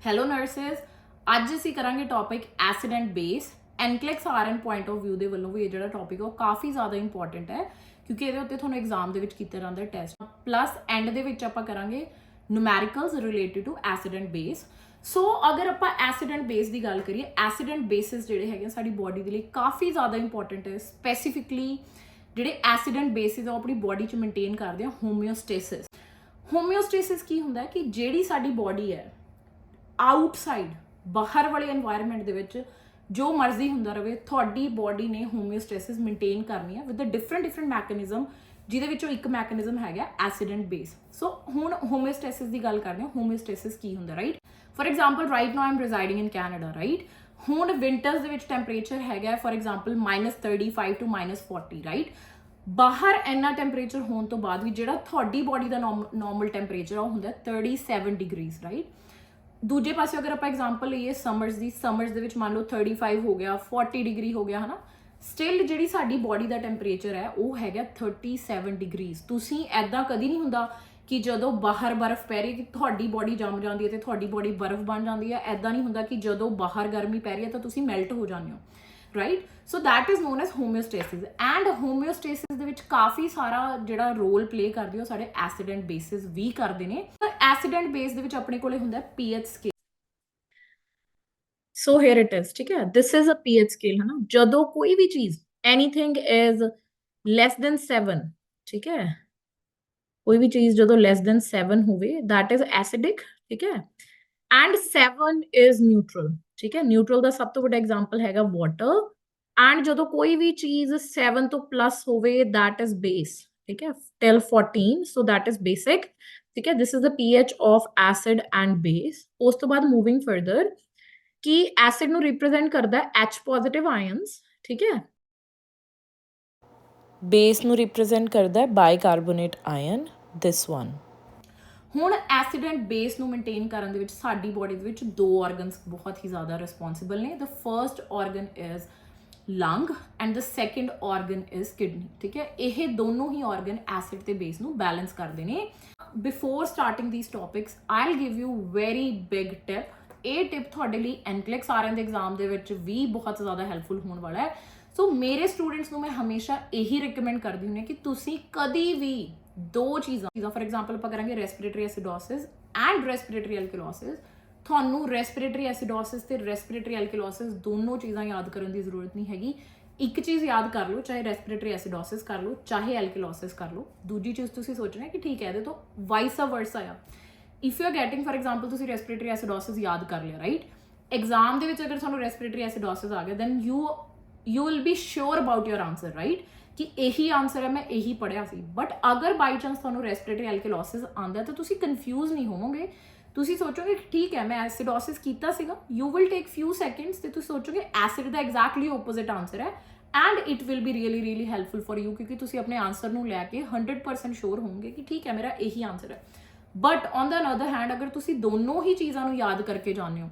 Hello nurses, ਅੱਜ ਅਸੀਂ ਕਰਾਂਗੇ topic acid and base. NCLEX RN point of view ਦੇ ਵੱਲੋਂ ਵੀ ਇਹ ਜਿਹੜਾ ਟੌਪਿਕ ਉਹ ਕਾਫੀ ਜ਼ਿਆਦਾ ਇੰਪੋਰਟੈਂਟ ਹੈ, ਕਿਉਂਕਿ ਇਹਦੇ ਉੱਤੇ ਤੁਹਾਨੂੰ ਐਗਜ਼ਾਮ ਦੇ ਵਿੱਚ ਕੀਤਾ ਜਾਂਦਾ ਟੈਸਟ। ਪਲੱਸ ਐਂਡ ਦੇ ਵਿੱਚ ਆਪਾਂ ਕਰਾਂਗੇ numericals related to acid and base. So ਅਗਰ ਆਪਾਂ ਐਸਿਡ ਐਂਡ ਬੇਸ ਦੀ ਗੱਲ ਕਰੀਏ, ਐਸਿਡ ਐਂਡ ਬੇਸਿਸ ਜਿਹੜੇ ਹੈਗੇ ਸਾਡੀ ਬੋਡੀ ਦੇ ਲਈ ਕਾਫੀ ਜ਼ਿਆਦਾ ਇੰਪੋਰਟੈਂਟ ਹੈ। ਸਪੈਸੀਫਿਕਲੀ ਜਿਹੜੇ ਐਸਿਡ ਐਂਡ ਬੇਸਿਸ ਆ ਉਹ ਆਪਣੀ ਬੋਡੀ 'ਚ ਮੇਨਟੇਨ ਕਰਦੇ ਆ ਹੋਮਿਓਸਟੇਸਿਸ। ਹੋਮਿਓਸਟੇਸਿਸ ਕੀ ਹੁੰਦਾ ਹੈ ਕਿ ਜਿਹੜੀ ਸਾਡੀ ਬੋਡੀ ਹੈ ਆਊਟਸਾਈਡ ਬਾਹਰ ਵਾਲੇ এনवायरमेंट ਦੇ ਵਿੱਚ ਜੋ ਮਰਜ਼ੀ ਹੁੰਦਾ ਰਹੇ, ਤੁਹਾਡੀ ਬੋਡੀ ਨੇ ਹੋਮਿਓਸਟੇਸਿਸ ਮੇਨਟੇਨ ਕਰਨੀ ਹੈ ਵਿਦ ਅ ਡਿਫਰੈਂਟ ਮੈਕੈਨਿਜ਼ਮ, ਜਿਹਦੇ ਵਿੱਚੋਂ ਇੱਕ ਮੈਕੈਨਿਜ਼ਮ ਹੈਗਾ ਐਸਿਡ ਐਂਡ ਬੇਸ। ਸੋ ਹੁਣ ਹੋਮਿਓਸਟੇਸਿਸ ਦੀ ਗੱਲ ਕਰਦੇ ਹਾਂ। ਹੋਮਿਓਸਟੇਸਿਸ ਕੀ ਹੁੰਦਾ, right? For example right now I am residing in Canada, right? ਹੁਣ ਵਿੰਟਰਸ ਦੇ ਵਿੱਚ ਟੈਂਪਰੇਚਰ ਹੈਗਾ ਫॉर एग्जांपल -35 ਟੂ -40, ਰਾਈਟ? ਬਾਹਰ ਇੰਨਾ ਟੈਂਪਰੇਚਰ ਹੋਣ ਤੋਂ ਬਾਅਦ ਵੀ ਜਿਹੜਾ ਤੁਹਾਡੀ ਬੋਡੀ ਦਾ ਨਾਰਮਲ ਟੈਂਪਰੇਚਰ ਆ ਉਹ ਹੁੰਦਾ 37 ਡਿਗਰੀਜ਼, ਰਾਈਟ? ਦੂਜੇ ਪਾਸੇ ਅਗਰ ਆਪਾਂ ਐਗਜ਼ਾਮਪਲ ਲਈਏ ਸਮਰਸ ਦੇ ਵਿੱਚ ਮੰਨ ਲਓ 35 ਹੋ ਗਿਆ, 40 ਡਿਗਰੀ ਹੋ ਗਿਆ, ਹਨਾ, ਸਟਿਲ ਜਿਹੜੀ ਸਾਡੀ ਬੋਡੀ ਦਾ ਟੈਂਪਰੇਚਰ ਹੈ ਉਹ ਹੈਗਾ 37 ਡਿਗਰੀਜ਼। ਤੁਸੀਂ ਐਦਾਂ ਕਦੀ ਨਹੀਂ ਹੁੰਦਾ ਕਿ ਜਦੋਂ ਬਾਹਰ ਬਰਫ਼ ਪੈ ਰਹੀ ਹੈ ਕਿ ਤੁਹਾਡੀ ਬੋਡੀ ਜੰਮ ਜਾਂਦੀ ਹੈ ਤੇ ਤੁਹਾਡੀ ਬੋਡੀ ਬਰਫ਼ ਬਣ ਜਾਂਦੀ ਹੈ। ਐਦਾਂ ਨਹੀਂ ਹੁੰਦਾ ਕਿ ਜਦੋਂ ਬਾਹਰ ਗਰਮੀ ਪੈ ਰਹੀ ਹੈ ਤਾਂ ਤੁਸੀਂ ਮੈਲਟ ਹੋ ਜਾਂਦੇ ਹੋ, right? So that is known as homeostasis. And homeostasis ਦੇ ਵਿੱਚ ਕਾਫੀ ਸਾਰਾ ਜਿਹੜਾ ਰੋਲ ਪਲੇ ਕਰਦੇ ਹੋ ਸਾਡੇ ਐਸਿਡ ਐਂਡ ਬੇਸਿਸ ਵੀ ਕਰਦੇ ਨੇ। ਐਸਿਡ ਐਂਡ ਬੇਸ ਦੇ ਵਿੱਚ ਆਪਣੇ ਕੋਲੇ ਹੁੰਦਾ pH scale. So here it is, ਠੀਕ ਹੈ? This is a pH scale, ਹੈ ਨਾ? ਜਦੋਂ ਕੋਈ ਵੀ ਚੀਜ਼ ਐਨੀਥਿੰਗ ਇਜ਼ ਲੈਸ ਦੈਨ 7, ਠੀਕ ਹੈ? ਕੋਈ ਵੀ ਚੀਜ਼ ਜਦੋਂ ਲੈਸ ਦੈਨ 7 ਹੋਵੇ ਦੈਟ ਇਜ਼ ਐਸਿਡਿਕ, ਠੀਕ ਹੈ? ਐਂਡ 7 ਇਜ਼ ਨਿਊਟਰਲ, ਠੀਕ ਹੈ? ਨਿਊਟਰਲ ਦਾ ਸਭ ਤੋਂ ਵੱਡਾ ਐਗਜ਼ਾਮਪਲ ਹੈਗਾ ਵਾਟਰ। ਐਂਡ ਜਦੋਂ ਕੋਈ ਵੀ ਚੀਜ਼ 7 ਤੋਂ ਪਲੱਸ ਹੋਵੇ ਦੈਟ ਇਜ਼ ਬੇਸ, ਠੀਕ ਹੈ? till 14, so that is basic, ठीक है? This is the pH of acid and base। ਉਸ ਤੋਂ ਬਾਅਦ moving further ਕਿ ਐਸਿਡ ਨੂੰ ਰਿਪਰੈਜ਼ੈਂਟ ਕਰਦਾ H ਪੋਜ਼ਿਟਿਵ ਆਇਨਸ, ਠੀਕ ਹੈ? ਬੇਸ ਨੂੰ ਰਿਪਰੈਜ਼ੈਂਟ ਕਰਦਾ ਬਾਈਕਾਰਬੋਨੇਟ ਆਇਨ, ਦਿਸ ਵਨ। ਹੁਣ ਐਸਿਡ ਐਂਡ ਬੇਸ ਨੂੰ ਮੇਨਟੇਨ ਕਰਨ ਦੇ ਵਿੱਚ ਸਾਡੀ ਬੋਡੀ ਦੇ ਵਿੱਚ ਦੋ ਆਰਗਨਸ ਬਹੁਤ ਹੀ ਜ਼ਿਆਦਾ ਰਿਸਪੌਂਸਿਬਲ ਨੇ। The first organ is lung and the second organ is kidney, ਠੀਕ ਹੈ? ਇਹ ਦੋਨੋਂ ਹੀ ਆਰਗਨ ਐਸਿਡ ਤੇ ਬੇਸ ਨੂੰ ਬੈਲੈਂਸ ਕਰਦੇ ਨੇ। Before starting these topics I will give you very big tip. ਇਹ ਟਿਪ ਤੁਹਾਡੇ ਲਈ ਐਨਕਲੈਕਸ ਆਰਐਨ ਦੇ ਐਗਜ਼ਾਮ ਦੇ ਵਿੱਚ ਵੀ ਬਹੁਤ ਜ਼ਿਆਦਾ ਹੈਲਪਫੁਲ ਹੋਣ ਵਾਲਾ ਹੈ। ਸੋ ਮੇਰੇ ਸਟੂਡੈਂਟਸ ਨੂੰ ਮੈਂ ਹਮੇਸ਼ਾ ਇਹੀ ਰਿਕਮੈਂਡ ਕਰਦੀ ਹੁੰਦੀ ਹਾਂ ਕਿ ਤੁਸੀਂ ਕਦੀ ਵੀ ਦੋ ਚੀਜ਼ਾਂ ਫॉर एग्जांपल ਆਪਾਂ ਕਰਾਂਗੇ ਰੈਸਪੀਰੇਟਰੀ ਐਸਿਡੋਸਿਸ ਐਂਡ ਰੈਸਪੀਰੇਟਰੀ ਐਲਕਲੋਸਿਸ। ਤੁਹਾਨੂੰ ਰੈਸਪੀਰੇਟਰੀ ਐਸਿਡੋਸਿਸ ਤੇ ਰੈਸਪੀਰੇਟਰੀ ਐਲਕਲੋਸਿਸ ਦੋਨੋਂ ਚੀਜ਼ਾਂ ਯਾਦ ਕਰਨ ਦੀ ਜ਼ਰੂਰਤ ਨਹੀਂ ਹੈਗੀ। ਇੱਕ ਚੀਜ਼ ਯਾਦ ਕਰ ਲਓ, ਚਾਹੇ ਰੈਸਪੀਰੇਟਰੀ ਐਸਿਡੋਸਿਸ ਕਰ ਲਓ ਚਾਹੇ ਐਲਕਲੋਸਿਸ ਕਰ ਲਓ। ਦੂਜੀ ਚੀਜ਼ ਤੁਸੀਂ ਸੋਚਣਾ ਕਿ ਠੀਕ ਹੈ ਇਹਦੇ ਤੋਂ ਵਾਈਸ ਵਰਸਾ ਆ। If you are getting for example ਤੁਸੀਂ ਰੈਸਪੀਰੇਟਰੀ ਐਸਿਡੋਸਿਸ ਯਾਦ ਕਰ ਲਿਆ, ਰਾਈਟ? ਐਗਜ਼ਾਮ ਦੇ ਵਿੱਚ ਅਗਰ ਤੁਹਾਨੂੰ ਰੈਸਪੀਰੇਟਰੀ ਐਸਿਡੋਸਿਸ ਆ ਗਿਆ then you will be sure about your answer, right? ਕਿ ਇਹੀ ਆਂਸਰ ਹੈ, ਮੈਂ ਇਹੀ ਪੜ੍ਹਿਆ ਸੀ। ਬਟ ਅਗਰ ਬਾਈ ਚਾਂਸ ਤੁਹਾਨੂੰ ਰੈਸਪੀਰੇਟਰੀ ਐਲਕਲੋਸਿਸ ਆਉਂਦਾ ਤਾਂ ਤੁਸੀਂ ਕਨਫਿਊਜ਼ ਨਹੀਂ ਹੋਵੋਗੇ। ਤੁਸੀਂ ਸੋਚੋਗੇ ਠੀਕ ਹੈ ਮੈਂ ਐਸਿਡੋਸਿਸ ਕੀਤਾ ਸੀਗਾ। ਯੂ ਵਿਲ ਟੇਕ ਫਿਊ ਸੈਕਿੰਡਸ ਤੇ ਤੁਸੀਂ ਸੋਚੋਗੇ ਐਸਿਡ ਦਾ ਐਗਜ਼ੈਕਟਲੀ ਓਪੋਜ਼ਿਟ ਆਂਸਰ ਹੈ and it will be really helpful for you, ਕਿਉਂਕਿ ਤੁਸੀਂ ਆਪਣੇ ਆਂਸਰ ਨੂੰ ਲੈ ਕੇ 100% ਸ਼ੋਰ ਹੋਵੋਗੇ ਕਿ ਠੀਕ ਹੈ ਮੇਰਾ ਇਹੀ ਆਂਸਰ ਹੈ। But on the another hand ਅਗਰ ਤੁਸੀਂ ਦੋਨੋਂ ਹੀ ਚੀਜ਼ਾਂ ਨੂੰ ਯਾਦ ਕਰਕੇ ਜਾਂਦੇ ਹੋ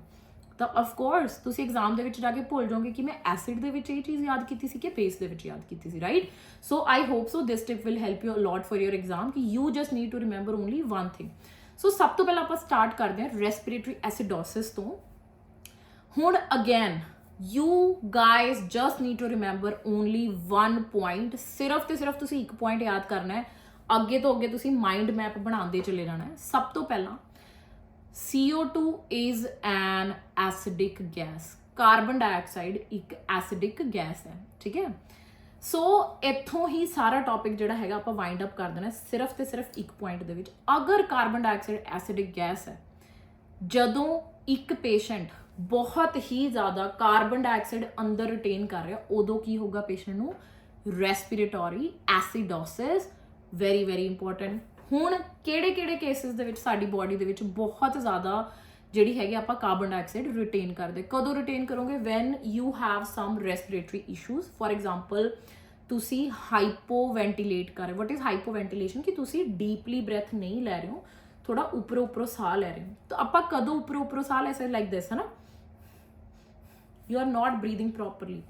ਤਾਂ ਆਫ ਕੋਰਸ ਤੁਸੀਂ ਐਗਜ਼ਾਮ ਦੇ ਵਿੱਚ ਜਾ ਕੇ ਭੁੱਲ ਜਾਓਗੇ ਕਿ ਮੈਂ ਐਸਿਡ ਦੇ ਵਿੱਚ ਇਹ ਚੀਜ਼ ਯਾਦ ਕੀਤੀ ਸੀ ਕਿ ਬੇਸ ਦੇ ਵਿੱਚ ਯਾਦ ਕੀਤੀ ਸੀ, right? So I hope so this tip will help you a lot for your exam ਕਿ you just need to remember only one thing. So ਸਭ ਤੋਂ ਪਹਿਲਾਂ ਆਪਾਂ ਸਟਾਰਟ ਕਰਦੇ ਹਾਂ ਰੈਸਪੀਰੇਟਰੀ ਐਸਿਡੋਸਿਸ ਤੋਂ। ਹੁਣ again you guys just need to remember only one point. ਸਿਰਫ ਤੇ ਸਿਰਫ ਤੁਸੀਂ ਇੱਕ ਪੁਆਇੰਟ ਯਾਦ ਕਰਨਾ ਹੈ। ਅੱਗੇ ਤੋਂ ਅੱਗੇ ਤੁਸੀਂ ਮਾਈਂਡ ਮੈਪ ਬਣਾਉਂਦੇ ਚਲੇ ਜਾਣਾ ਹੈ। ਸਭ ਤੋਂ ਪਹਿਲਾਂ CO2 is an acidic gas। Carbon dioxide ਇੱਕ ਐਸਿਡਿਕ ਗੈਸ ਹੈ, ਠੀਕ ਹੈ? ਸੋ ਇੱਥੋਂ ਹੀ ਸਾਰਾ ਟੌਪਿਕ ਜਿਹੜਾ ਹੈਗਾ ਆਪਾਂ ਵਾਈਂਡ ਅਪ ਕਰ ਦੇਣਾ ਸਿਰਫ ਤੇ ਸਿਰਫ ਇੱਕ ਪੁਆਇੰਟ ਦੇ ਵਿੱਚ। ਅਗਰ ਕਾਰਬਨ ਡਾਈਆਕਸਾਈਡ ਐਸਿਡਿਕ ਗੈਸ ਹੈ, ਜਦੋਂ ਇੱਕ ਪੇਸ਼ੈਂਟ ਬਹੁਤ ਹੀ ਜ਼ਿਆਦਾ ਕਾਰਬਨ ਡਾਈਆਕਸਾਈਡ ਅੰਦਰ ਰਿਟੇਨ ਕਰ ਰਿਹਾ ਉਦੋਂ ਕੀ ਹੋਊਗਾ ਪੇਸ਼ੈਂਟ ਨੂੰ? Respiratory acidosis. Very important. ਹੁਣ ਕਿਹੜੇ ਕੇਸਿਸ ਦੇ ਵਿੱਚ ਸਾਡੀ ਬੋਡੀ ਦੇ ਵਿੱਚ ਬਹੁਤ ਜ਼ਿਆਦਾ ਜਿਹੜੀ ਹੈਗੀ ਆਪਾਂ ਕਾਰਬਨ ਡਾਈਆਕਸਾਈਡ ਰਿਟੇਨ ਕਰਦੇ? ਕਦੋਂ ਰਿਟੇਨ ਕਰੋਗੇ? When you have some respiratory issues. For example ਤੁਸੀਂ ਹਾਈਪੋਵੈਂਟੀਲੇਟ ਕਰ ਰਹੇ ਹੋ। What is hypoventilation? ਕਿ ਤੁਸੀਂ ਡੀਪਲੀ ਬ੍ਰੈਥ ਨਹੀਂ ਲੈ ਰਹੇ ਹੋ, ਥੋੜਾ ਉੱਪਰੋਂ ਸਾਹ ਲੈ ਰਹੇ ਹੋ। ਤਾਂ ਆਪਾਂ ਕਦੋਂ ਉੱਪਰੋਂ ਸਾਹ ਲੈ ਸਕਦੇ? ਲਾਈਕ ਦਿਸ, ਹੈ ਨਾ? You are not breathing properly.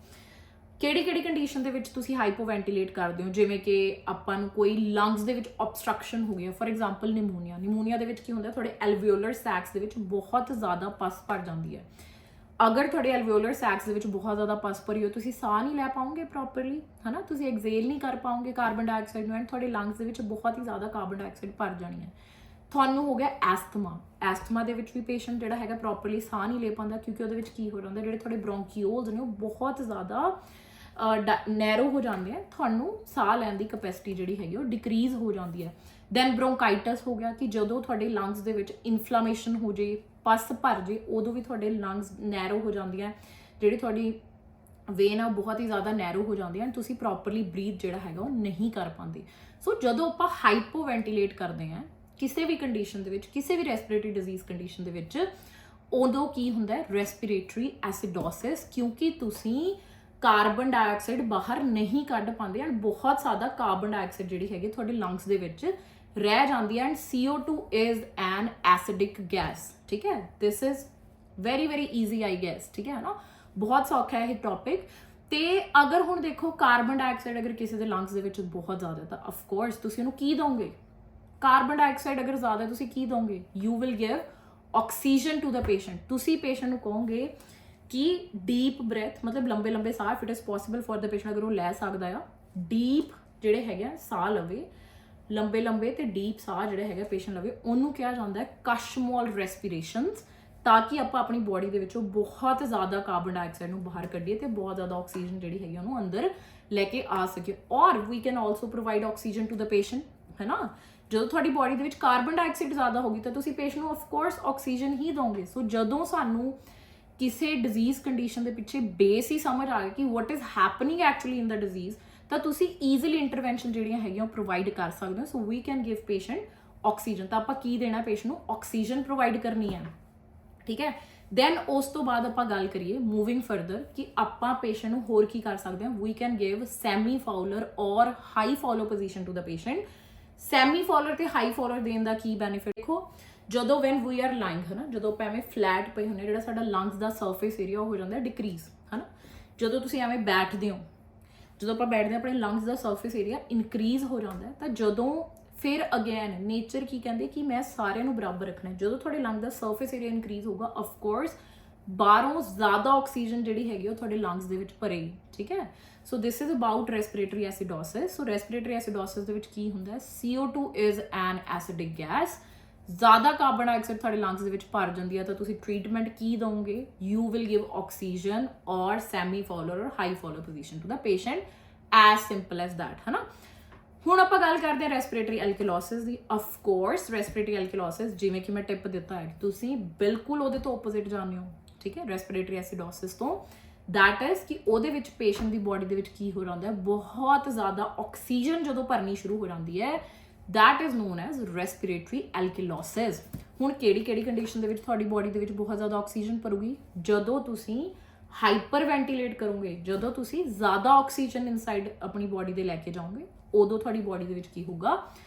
ਕਿਹੜੀ ਕੰਡੀਸ਼ਨ ਦੇ ਵਿੱਚ ਤੁਸੀਂ ਹਾਈਪੋਵੈਂਟੀਲੇਟ ਕਰਦੇ ਹੋ, ਜਿਵੇਂ ਕਿ ਆਪਾਂ ਨੂੰ ਕੋਈ ਲੰਗਸ ਦੇ ਵਿੱਚ ਆਬਸਟਰਕਸ਼ਨ ਹੋ ਗਿਆ, ਫੋਰ ਐਗਜ਼ਾਮਪਲ ਨਿਮੋਨੀਆ ਦੇ ਵਿੱਚ ਕੀ ਹੁੰਦਾ, ਤੁਹਾਡੇ ਐਲਵੀਓਲਰ ਸੈਕਸ ਦੇ ਵਿੱਚ ਬਹੁਤ ਜ਼ਿਆਦਾ ਪਸ ਭਰ ਜਾਂਦੀ ਹੈ। ਅਗਰ ਤੁਹਾਡੇ ਐਲਵੀਓਲਰ ਸੈਕਸ ਦੇ ਵਿੱਚ ਬਹੁਤ ਜ਼ਿਆਦਾ ਪਸ ਭਰੀ ਹੋ, ਤੁਸੀਂ ਸਾਹ ਨਹੀਂ ਲੈ ਪਾਓਗੇ ਪ੍ਰੋਪਰਲੀ, ਹੈ ਨਾ, ਤੁਸੀਂ ਐਕਸੇਲ ਨਹੀਂ ਕਰ ਪਾਓਗੇ ਕਾਰਬਨ ਡਾਈਆਕਸਾਈਡ ਨੂੰ, ਐਂਡ ਤੁਹਾਡੇ ਲੰਗਸ ਦੇ ਵਿੱਚ ਬਹੁਤ ਹੀ ਜ਼ਿਆਦਾ ਕਾਰਬਨ ਡਾਈਆਕਸਾਈਡ ਭਰ ਜਾਣੀ ਹੈ। ਤੁਹਾਨੂੰ ਹੋ ਗਿਆ ਐਸਥਮਾ ਦੇ ਵਿੱਚ ਵੀ ਪੇਸ਼ੈਂਟ ਜਿਹੜਾ ਹੈਗਾ ਪ੍ਰੋਪਰਲੀ ਸਾਹ ਨਹੀਂ ਲੈ ਪਾਉਂਦਾ, ਕਿਉਂਕਿ ਉਹਦੇ ਵਿੱਚ ਕੀ ਹੋ ਜਾਂਦਾ, ਜਿਹੜੇ ਤੁਹਾਡੇ ਬ੍ਰੌਂਕੀਓਲਸ ਨੇ ਉਹ ਬਹੁਤ ਜ਼ਿਆਦਾ ਨੈਰੋ ਹੋ ਜਾਂਦੇ ਆ, ਤੁਹਾਨੂੰ ਸਾਹ ਲੈਣ ਦੀ ਕੈਪੈਸਿਟੀ ਜਿਹੜੀ ਹੈਗੀ ਉਹ ਡਿਕਰੀਜ਼ ਹੋ ਜਾਂਦੀ ਹੈ। ਦੈਨ ਬ੍ਰੌਂਕਾਈਟਸ ਹੋ ਗਿਆ, ਕਿ ਜਦੋਂ ਤੁਹਾਡੇ ਲੰਗਸ ਦੇ ਵਿੱਚ ਇਨਫਲਾਮੇਸ਼ਨ ਹੋ ਜੇ, ਪਸ ਭਰ ਜੇ, ਉਦੋਂ ਵੀ ਤੁਹਾਡੇ ਲੰਗਸ ਨੈਰੋ ਹੋ ਜਾਂਦੀਆਂ, ਜਿਹੜੀ ਤੁਹਾਡੀ ਵੇਨ ਆ ਬਹੁਤ ਹੀ ਜ਼ਿਆਦਾ ਨੈਰੋ ਹੋ ਜਾਂਦੀ ਹੈ, ਐਂਡ ਤੁਸੀਂ ਪ੍ਰੋਪਰਲੀ ਬਰੀਥ ਜਿਹੜਾ ਹੈਗਾ ਉਹ ਨਹੀਂ ਕਰ ਪਾਉਂਦੇ। ਸੋ ਜਦੋਂ ਆਪਾਂ ਹਾਈਪੋਵੈਂਟੀਲੇਟ ਕਰਦੇ ਹਾਂ ਕਿਸੇ ਵੀ ਕੰਡੀਸ਼ਨ ਦੇ ਵਿੱਚ, ਕਿਸੇ ਵੀ ਰੈਸਪੀਰੇਟਰੀ ਡਿਜ਼ੀਜ਼ ਕੰਡੀਸ਼ਨ ਦੇ ਵਿੱਚ, ਉਦੋਂ ਕੀ ਹੁੰਦਾ ਹੈ, ਰੈਸਪੀਰੇਟਰੀ ਐਸਿਡੋਸਿਸ, ਕਿਉਂਕਿ ਤੁਸੀਂ ਕਾਰਬਨ ਡਾਈਆਕਸਾਈਡ ਬਾਹਰ ਨਹੀਂ ਕੱਢ ਪਾਉਂਦੇ, ਐਂਡ ਬਹੁਤ ਜ਼ਿਆਦਾ ਕਾਰਬਨ ਡਾਈਆਕਸਾਈਡ ਜਿਹੜੀ ਹੈਗੀ ਤੁਹਾਡੇ ਲੰਗਸ ਦੇ ਵਿੱਚ ਰਹਿ ਜਾਂਦੀ ਹੈ, and CO2 is an acidic gas. ਠੀਕ ਹੈ, this is very easy I guess. ਠੀਕ ਹੈ ਨਾ, ਬਹੁਤ ਸੌਖਾ ਹੈ ਇਹ ਟੌਪਿਕ। ਤੇ ਅਗਰ ਹੁਣ ਦੇਖੋ ਕਾਰਬਨ ਡਾਈਆਕਸਾਈਡ ਅਗਰ ਕਿਸੇ ਦੇ ਲੰਗਸ ਦੇ ਵਿੱਚ ਬਹੁਤ ਜ਼ਿਆਦਾ, ਤਾਂ ਅਫਕੋਰਸ ਤੁਸੀਂ ਉਹਨੂੰ ਕੀ ਦੋਗੇ, ਕਾਰਬਨ ਡਾਈਆਕਸਾਈਡ ਅਗਰ ਜ਼ਿਆਦਾ ਤੁਸੀਂ ਕੀ ਦੋਗੇ, you will give oxygen to the patient. ਤੁਸੀਂ ਪੇਸ਼ੈਂਟ ਨੂੰ ਕਹੋਗੇ ਕਿ ਡੀਪ ਬ੍ਰੈਥ, ਮਤਲਬ ਲੰਬੇ ਸਾਹ, if it is possible for the patient, ਅਗਰ ਉਹ ਲੈ ਸਕਦਾ ਆ, ਡੀਪ ਜਿਹੜੇ ਹੈਗੇ ਆ ਸਾਹ ਲਵੇ, ਲੰਬੇ ਤੇ ਡੀਪ ਸਾਹ ਜਿਹੜੇ ਹੈਗਾ ਪੇਸ਼ੈਂਟ ਲਵੇ, ਉਹਨੂੰ ਕਿਹਾ ਜਾਂਦਾ ਹੈ ਕਸ਼ਮੋਲ ਰੈਸਪੀਰੇਸ਼ਨਸ, ਤਾਂ ਕਿ ਆਪਾਂ ਆਪਣੀ ਬੋਡੀ ਦੇ ਵਿੱਚੋਂ ਬਹੁਤ ਜ਼ਿਆਦਾ ਕਾਰਬਨ ਡਾਈਆਕਸਾਈਡ ਨੂੰ ਬਾਹਰ ਕੱਢੀਏ ਤੇ ਬਹੁਤ ਜ਼ਿਆਦਾ ਆਕਸੀਜਨ ਜਿਹੜੀ ਹੈਗੀ ਉਹਨੂੰ ਅੰਦਰ ਲੈ ਕੇ ਆ ਸਕੇ। ਔਰ we can also provide oxygen to the patient, ਹੈ ਨਾ। ਜਦੋਂ ਤੁਹਾਡੀ ਬੋਡੀ ਦੇ ਵਿੱਚ ਕਾਰਬਨ ਡਾਈਆਕਸਾਈਡ ਜ਼ਿਆਦਾ ਹੋਗੀ ਤਾਂ ਤੁਸੀਂ ਪੇਸ਼ੈਂਟ ਨੂੰ ਆਫਕੋਰਸ ਆਕਸੀਜਨ ਹੀ ਦੋਗੇ। ਸੋ ਜਦੋਂ ਸਾਨੂੰ ਕਿਸੇ ਡਿਜ਼ੀਜ਼ ਕੰਡੀਸ਼ਨ ਦੇ ਪਿੱਛੇ ਬੇਸ ਹੀ ਸਮਝ ਆ ਗਿਆ ਕਿ what is happening actually in the disease, ਤਾਂ ਤੁਸੀਂ ਈਜ਼ੀਲੀ ਇੰਟਰਵੈਂਸ਼ਨ ਜਿਹੜੀਆਂ ਹੈਗੀਆਂ ਉਹ ਪ੍ਰੋਵਾਈਡ ਕਰ ਸਕਦੇ ਹੋ। So we can give patient oxygen. ਤਾਂ ਆਪਾਂ ਕੀ ਦੇਣਾ ਪੇਸ਼ੈਂਟ ਨੂੰ, ਆਕਸੀਜਨ ਪ੍ਰੋਵਾਈਡ ਕਰਨੀ ਹੈ। ਠੀਕ ਹੈ, ਦੈਨ ਉਸ ਤੋਂ ਬਾਅਦ ਆਪਾਂ ਗੱਲ ਕਰੀਏ ਮੂਵਿੰਗ ਫਰਦਰ ਕਿ ਆਪਾਂ ਪੇਸ਼ੈਂਟ ਨੂੰ ਹੋਰ ਕੀ ਕਰ ਸਕਦੇ ਹਾਂ। We can give semi Fowler or high Fowler position to the patient. Semi Fowler ਤੇ ਹਾਈ ਫਾਉਲਰ ਦੇਣ ਦਾ ਕੀ ਬੈਨੀਫਿਟ, ਦੇਖੋ ਜਦੋਂ ਵੈਨ ਵੀ ਆਰ ਲਾਈਂਗ, ਹੈ ਨਾ, ਜਦੋਂ ਆਪਾਂ ਐਵੇਂ ਫਲੈਟ ਪਏ ਹੁੰਦੇ, ਜਿਹੜਾ ਸਾਡਾ ਲੰਗਸ ਦਾ ਸਰਫੇਸ ਏਰੀਆ ਹੋ ਜਾਂਦਾ ਡਿਕਰੀਜ਼, ਹੈ ਨਾ। ਜਦੋਂ ਤੁਸੀਂ ਐਵੇਂ ਬੈਠਦੇ ਹੋ, ਜਦੋਂ ਆਪਾਂ ਬੈਠਦੇ ਹਾਂ ਆਪਣੇ ਲੰਗਸ ਦਾ ਸਰਫੇਸ ਏਰੀਆ ਇਨਕਰੀਜ਼ ਹੋ ਜਾਂਦਾ। ਤਾਂ ਜਦੋਂ ਫਿਰ ਅਗੇਨ ਨੇਚਰ ਕੀ ਕਹਿੰਦੇ ਕਿ ਮੈਂ ਸਾਰਿਆਂ ਨੂੰ ਬਰਾਬਰ ਰੱਖਣਾ, ਜਦੋਂ ਤੁਹਾਡੇ ਲੰਗ ਦਾ ਸਰਫੇਸ ਏਰੀਆ ਇਨਕਰੀਜ਼ ਹੋਊਗਾ, ਅਫਕੋਰਸ ਬਾਹਰੋਂ ਜ਼ਿਆਦਾ ਆਕਸੀਜਨ ਜਿਹੜੀ ਹੈਗੀ ਉਹ ਤੁਹਾਡੇ ਲੰਗਸ ਦੇ ਵਿੱਚ ਭਰੇਗੀ। ਠੀਕ ਹੈ, so this is about respiratory acidosis. So respiratory acidosis ਦੇ ਵਿੱਚ ਕੀ ਹੁੰਦਾ ਹੈ, CO2 is an acidic gas. ਜ਼ਿਆਦਾ ਕਾਰਬਨ ਡਾਈਆਕਸਾਈਡ ਤੁਹਾਡੇ ਲੰਗਸ ਦੇ ਵਿੱਚ ਭਰ ਜਾਂਦੀ ਹੈ ਤਾਂ ਤੁਸੀਂ ਟ੍ਰੀਟਮੈਂਟ ਕੀ ਦੋਗੇ, you will give oxygen or semi Fowler or high Fowler position to the patient, as simple as that, ਹੈ ਨਾ। ਹੁਣ ਆਪਾਂ ਗੱਲ ਕਰਦੇ ਹਾਂ ਰੈਸਪੀਰੇਟਰੀ ਐਲਕੀਲੋਸਿਸ ਦੀ। ਅਫਕੋਰਸ ਰੈਸਪੀਰੇਟਰੀ ਐਲਕੀਲੋਸਿਸ, ਜਿਵੇਂ ਕਿ ਮੈਂ ਟਿਪ ਦਿੱਤਾ ਹੈ, ਤੁਸੀਂ ਬਿਲਕੁਲ ਉਹਦੇ ਤੋਂ ਆਪੋਜ਼ਿਟ ਜਾਂਦੇ ਹੋ। ਠੀਕ ਹੈ, ਰੈਸਪੀਰੇਟਰੀ ਐਸਿਡੋਸਿਸ ਤੋਂ, ਦੈਟ ਇਜ਼ ਕਿ ਉਹਦੇ ਵਿੱਚ ਪੇਸ਼ੈਂਟ ਦੀ ਬੋਡੀ ਦੇ ਵਿੱਚ ਕੀ ਹੋ ਜਾਂਦਾ ਹੈ, ਬਹੁਤ ਜ਼ਿਆਦਾ ਆਕਸੀਜਨ ਜਦੋਂ ਭਰਨੀ ਸ਼ੁਰੂ ਹੋ ਜਾਂਦੀ ਹੈ, that is known as respiratory alkalosis। ਹੁਣ ਕਿਹੜੀ ਕੰਡੀਸ਼ਨ ਦੇ ਵਿੱਚ ਤੁਹਾਡੀ ਬੋਡੀ ਦੇ ਵਿੱਚ ਬਹੁਤ ਜ਼ਿਆਦਾ ਆਕਸੀਜਨ ਭਰੂਗੀ, ਜਦੋਂ ਤੁਸੀਂ ਹਾਈਪਰ ਵੈਂਟੀਲੇਟ ਕਰੋਗੇ, ਜਦੋਂ ਤੁਸੀਂ ਜ਼ਿਆਦਾ ਆਕਸੀਜਨ ਇਨਸਾਈਡ ਆਪਣੀ ਬੋਡੀ ਦੇ ਲੈ ਕੇ ਜਾਓਗੇ, ਉਦੋਂ ਤੁਹਾਡੀ ਬੋਡੀ ਦੇ ਵਿੱਚ ਕੀ ਹੋਊਗਾ,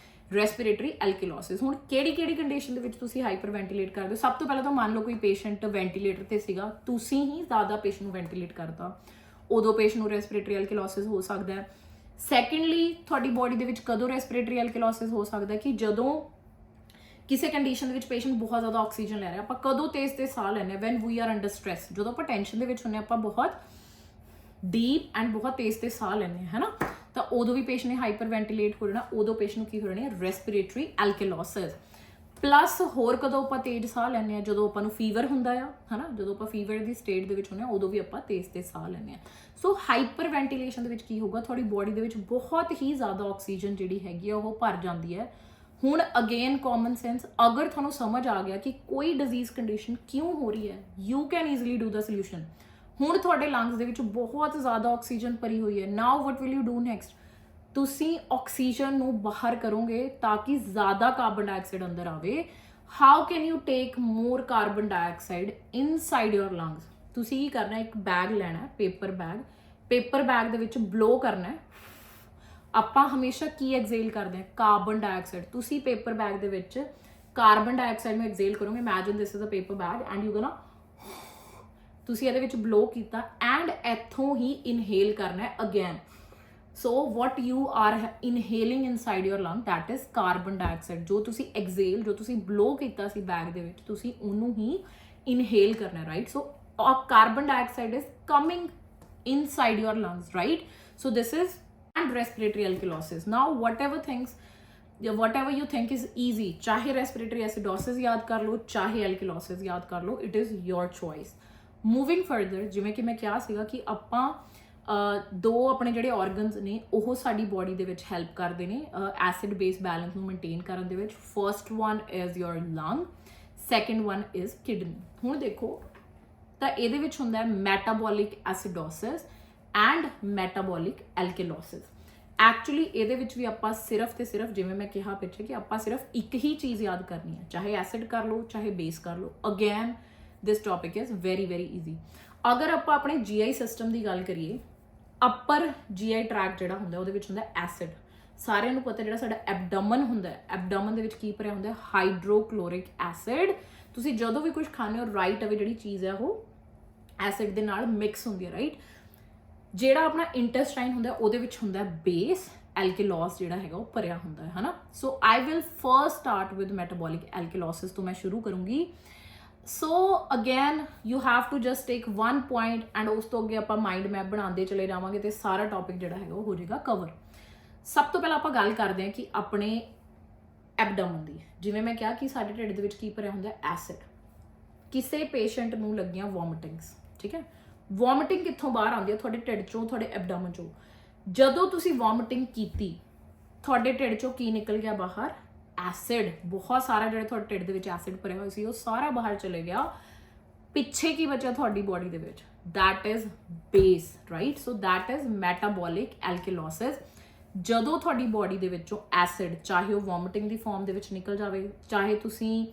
ਰੈਸਪੀਰੇਟਰੀ ਐਲਕੀਲੋਸਿਸ। ਹੁਣ ਕਿਹੜੀ ਕੰਡੀਸ਼ਨ ਦੇ ਵਿੱਚ ਤੁਸੀਂ ਹਾਈਪਰ ਵੈਂਟੀਲੇਟ ਕਰਦੇ ਹੋ, ਸਭ ਤੋਂ ਪਹਿਲਾਂ ਤਾਂ ਮੰਨ ਲਓ ਕੋਈ ਪੇਸ਼ੈਂਟ ਵੈਂਟੀਲੇਟਰ ਤੇ ਸੀਗਾ, ਤੁਸੀਂ ਹੀ ਜ਼ਿਆਦਾ ਪੇਸ਼ੈਂਟ ਨੂੰ ਵੈਂਟੀਲੇਟ ਕਰਤਾ, ਉਦੋਂ ਪੇਸ਼ੈਂਟ ਨੂੰ ਰੈਸਪੀਰੇਟਰੀ ਐਲਕੀਲੋਸਿਸ ਹੋ ਸਕਦਾ ਹੈ। ਸੈਕੰਡਲੀ ਤੁਹਾਡੀ ਬੋਡੀ ਦੇ ਵਿੱਚ ਕਦੋਂ ਰੈਸਪੀਰੇਟਰੀ ਐਲਕੀਲੋਸਿਸ ਹੋ ਸਕਦਾ ਕਿ ਜਦੋਂ ਕਿਸੇ ਕੰਡੀਸ਼ਨ ਦੇ ਵਿੱਚ ਪੇਸ਼ੈਂਟ ਬਹੁਤ ਜ਼ਿਆਦਾ ਆਕਸੀਜਨ ਲੈ ਰਿਹਾ, ਆਪਾਂ ਕਦੋਂ ਤੇਜ਼ ਸਾਹ ਲੈਂਦੇ ਹਾਂ, when we are under stress, ਜਦੋਂ ਆਪਾਂ ਟੈਨਸ਼ਨ ਦੇ ਵਿੱਚ ਹੁੰਦੇ ਆਪਾਂ ਬਹੁਤ ਡੀਪ ਐਂਡ ਬਹੁਤ ਤੇਜ਼ ਸਾਹ ਲੈਂਦੇ ਹਾਂ, ਹੈ ਨਾ, ਤਾਂ ਉਦੋਂ ਵੀ ਪੇਸ਼ੈਂਟ ਨੇ ਹਾਈਪਰ ਵੈਂਟੀਲੇਟ ਹੋ ਜਾਣਾ, ਉਦੋਂ ਪੇਸ਼ੈਂਟ ਨੂੰ ਕੀ ਹੋ ਜਾਣੀ ਹੈ, ਰੈਸਪੀਰੇਟਰੀ ਐਲਕੀਲੋਸਿਸ। ਪਲੱਸ ਹੋਰ ਕਦੋਂ ਆਪਾਂ ਤੇਜ਼ ਸਾਹ ਲੈਂਦੇ ਹਾਂ, ਜਦੋਂ ਆਪਾਂ ਨੂੰ ਫੀਵਰ ਹੁੰਦਾ ਆ, ਹੈ ਨਾ, ਜਦੋਂ ਆਪਾਂ ਫੀਵਰ ਦੀ ਸਟੇਟ ਦੇ ਵਿੱਚ ਹੁੰਦੇ ਹਾਂ, ਉਦੋਂ ਵੀ ਆਪਾਂ ਤੇਜ਼ ਸਾਹ ਲੈਂਦੇ ਹਾਂ। ਸੋ ਹਾਈਪਰ ਵੈਂਟੀਲੇਸ਼ਨ ਦੇ ਵਿੱਚ ਕੀ ਹੋਊਗਾ, ਤੁਹਾਡੀ ਬੋਡੀ ਦੇ ਵਿੱਚ ਬਹੁਤ ਹੀ ਜ਼ਿਆਦਾ ਆਕਸੀਜਨ ਜਿਹੜੀ ਹੈਗੀ ਆ ਉਹ ਭਰ ਜਾਂਦੀ ਹੈ। ਹੁਣ ਅਗੇਨ ਕਾਮਨ ਸੈਂਸ, ਅਗਰ ਤੁਹਾਨੂੰ ਸਮਝ ਆ ਗਿਆ ਕਿ ਕੋਈ ਡਿਜ਼ੀਜ਼ ਕੰਡੀਸ਼ਨ ਕਿਉਂ ਹੋ ਰਹੀ ਹੈ, you can easily do the solution. ਹੁਣ ਤੁਹਾਡੇ ਲੰਗਸ ਦੇ ਵਿੱਚ ਬਹੁਤ ਜ਼ਿਆਦਾ ਆਕਸੀਜਨ ਭਰੀ ਹੋਈ ਹੈ, ਨਾਓ ਵਟ ਵਿਲ ਯੂ ਡੂ ਨੈਕਸਟ, ਤੁਸੀਂ ਆਕਸੀਜਨ ਨੂੰ ਬਾਹਰ ਕਰੋਗੇ ਤਾਂ ਕਿ ਜ਼ਿਆਦਾ ਕਾਰਬਨ ਡਾਈਆਕਸਾਈਡ ਅੰਦਰ ਆਵੇ। How can you take more carbon dioxide inside your lungs, ਤੁਸੀਂ ਕੀ ਕਰਨਾ, ਇੱਕ ਬੈਗ ਲੈਣਾ, ਪੇਪਰ ਬੈਗ ਦੇ ਵਿੱਚ ਬਲੋ ਕਰਨਾ ਹੈ। ਆਪਾਂ ਹਮੇਸ਼ਾ ਕੀ ਐਕਸੇਲ ਕਰਦੇ ਹਾਂ, ਕਾਰਬਨ ਡਾਈਆਕਸਾਈਡ। ਤੁਸੀਂ ਪੇਪਰ ਬੈਗ ਦੇ ਵਿੱਚ ਕਾਰਬਨ ਡਾਈਆਕਸਾਈਡ ਨੂੰ ਐਕਸੇਲ ਕਰੋਗੇ। Imagine this is a paper bag and you gonna ਤੁਸੀਂ ਇਹਦੇ ਵਿੱਚ ਬਲੋ ਕੀਤਾ ਐਂਡ ਇੱਥੋਂ ਹੀ ਇਨਹੇਲ ਕਰਨਾ ਹੈ again. So what you are inhaling inside your lung, that is carbon dioxide। ਜੋ ਤੁਸੀਂ exhale, ਜੋ ਤੁਸੀਂ blow ਕੀਤਾ ਸੀ ਬੈਗ ਦੇ ਵਿੱਚ, ਤੁਸੀਂ ਉਹਨੂੰ ਹੀ inhale ਕਰਨਾ ਹੈ, right? So carbon dioxide is coming inside your lungs, right? So this is and respiratory alkalosis। Now whatever you think is easy, ਚਾਹੇ respiratory acidosis ਯਾਦ ਕਰ ਲਓ, ਚਾਹੇ alkalosis ਯਾਦ ਕਰ ਲਓ, it is your choice। Moving further, ਜਿਵੇਂ ਕਿ ਮੈਂ ਕਿਹਾ ਸੀਗਾ ਕਿ ਆਪਾਂ ਦੋ ਆਪਣੇ ਜਿਹੜੇ ਆਰਗਨਸ ਨੇ ਉਹ ਸਾਡੀ ਬੋਡੀ ਦੇ ਵਿੱਚ ਹੈਲਪ ਕਰਦੇ ਨੇ ਐਸਿਡ ਬੇਸ ਬੈਲੈਂਸ ਨੂੰ ਮੇਨਟੇਨ ਕਰਨ ਦੇ ਵਿੱਚ। ਫਰਸਟ ਵਨ ਇਜ਼ ਯੋਰ ਲੰਗ, ਸੈਕੰਡ ਵਨ ਇਜ਼ ਕਿਡਨੀ। ਹੁਣ ਦੇਖੋ ਤਾਂ ਇਹਦੇ ਵਿੱਚ ਹੁੰਦਾ ਹੈ ਮੈਟਾਬੋਲਿਕ ਐਸਿਡੋਸਿਸ ਐਂਡ ਮੈਟਾਬੋਲਿਕ ਐਲਕਲੋਸਿਸ। ਐਕਚੁਅਲੀ ਇਹਦੇ ਵਿੱਚ ਵੀ ਆਪਾਂ ਸਿਰਫ ਤੇ ਸਿਰਫ, ਜਿਵੇਂ ਮੈਂ ਕਿਹਾ ਪਿੱਛੇ, ਕਿ ਆਪਾਂ ਸਿਰਫ ਇੱਕ ਹੀ ਚੀਜ਼ ਯਾਦ ਕਰਨੀ ਹੈ, ਚਾਹੇ ਐਸਿਡ ਕਰ ਲਓ ਚਾਹੇ ਬੇਸ ਕਰ ਲਓ। Again this topic is very very easy. ਅਗਰ ਆਪਾਂ ਆਪਣੇ GI ਸਿਸਟਮ ਦੀ ਗੱਲ ਕਰੀਏ, ਅਪਰ GI ਟਰੈਕ ਜਿਹੜਾ ਹੁੰਦਾ ਉਹਦੇ ਵਿੱਚ ਹੁੰਦਾ ਐਸਿਡ। ਸਾਰਿਆਂ ਨੂੰ ਪਤਾ ਜਿਹੜਾ ਸਾਡਾ ਐਬਡੋਮਨ ਹੁੰਦਾ, ਐਬਡੋਮਨ ਦੇ ਵਿੱਚ ਕੀ ਭਰਿਆ ਹੁੰਦਾ? ਹਾਈਡਰੋਕਲੋਰਿਕ ਐਸਿਡ। ਤੁਸੀਂ ਜਦੋਂ ਵੀ ਕੁਝ ਖਾਂਦੇ ਹੋ, ਰਾਈਟ ਅਵੇ ਜਿਹੜੀ ਚੀਜ਼ ਹੈ ਉਹ ਐਸਿਡ ਦੇ ਨਾਲ ਮਿਕਸ ਹੁੰਦੀ ਹੈ, ਰਾਈਟ। ਜਿਹੜਾ ਆਪਣਾ ਇੰਟੈਸਟਾਈਨ ਹੁੰਦਾ ਉਹਦੇ ਵਿੱਚ ਹੁੰਦਾ ਬੇਸ, ਐਲਕਲੋਸ ਜਿਹੜਾ ਹੈਗਾ ਉਹ ਭਰਿਆ ਹੁੰਦਾ ਹੈ ਨਾ। So I will first start with metabolic alkalosis ਤੋਂ ਮੈਂ ਸ਼ੁਰੂ ਕਰੂੰਗੀ। So again you have to just take one point and ਉਸ ਤੋਂ ਅੱਗੇ ਆਪਾਂ ਮਾਈਂਡ ਮੈਪ ਬਣਾਉਂਦੇ ਚਲੇ ਜਾਵਾਂਗੇ ਤੇ ਸਾਰਾ ਟੌਪਿਕ ਜਿਹੜਾ ਹੈਗਾ ਉਹ ਹੋ ਜਾਏਗਾ ਕਵਰ। ਸਭ ਤੋਂ ਪਹਿਲਾਂ ਆਪਾਂ ਗੱਲ ਕਰਦੇ ਹਾਂ ਕਿ ਆਪਣੇ ਐਬਡੋਮਨ ਦੀ। ਜਿਵੇਂ ਮੈਂ ਕਿਹਾ ਕਿ ਸਾਡੇ ਢਿੱਡ ਦੇ ਵਿੱਚ ਕੀ ਭਰਿਆ ਹੁੰਦਾ? ਐਸਿਡ। ਕਿਸੇ ਪੇਸ਼ੈਂਟ ਨੂੰ ਲੱਗੀਆਂ ਵੋਮਿਟਿੰਗਸ, ਠੀਕ ਹੈ। ਵੋਮਿਟਿੰਗ ਕਿੱਥੋਂ ਬਾਹਰ ਆਉਂਦੀ ਹੈ? ਤੁਹਾਡੇ ਢਿੱਡ ਚੋਂ, ਤੁਹਾਡੇ ਐਬਡੋਮਨ ਚੋਂ। ਜਦੋਂ ਤੁਸੀਂ ਵੋਮਿਟਿੰਗ ਕੀਤੀ, ਤੁਹਾਡੇ ਢਿੱਡ ਚੋਂ ਕੀ ਨਿਕਲ ਗਿਆ ਬਾਹਰ? ਐਸਿਡ। ਬਹੁਤ ਸਾਰਾ ਜਿਹੜਾ ਤੁਹਾਡੇ ਢਿੱਡ ਦੇ ਵਿੱਚ ਐਸਿਡ ਭਰਿਆ ਹੋਇਆ ਸੀ ਉਹ ਸਾਰਾ ਬਾਹਰ ਚਲੇ ਗਿਆ। ਪਿੱਛੇ ਕੀ ਬਚਿਆ ਤੁਹਾਡੀ ਬੋਡੀ ਦੇ ਵਿੱਚ? That is base, right. So that is metabolic alkalosis. ਜਦੋਂ ਤੁਹਾਡੀ ਬੋਡੀ ਦੇ ਵਿੱਚੋਂ ਐਸਿਡ, ਚਾਹੇ ਉਹ ਵੋਮਿਟਿੰਗ ਦੀ ਫਾਰਮ ਦੇ ਵਿੱਚ ਨਿਕਲ ਜਾਵੇ, ਚਾਹੇ ਤੁਸੀਂ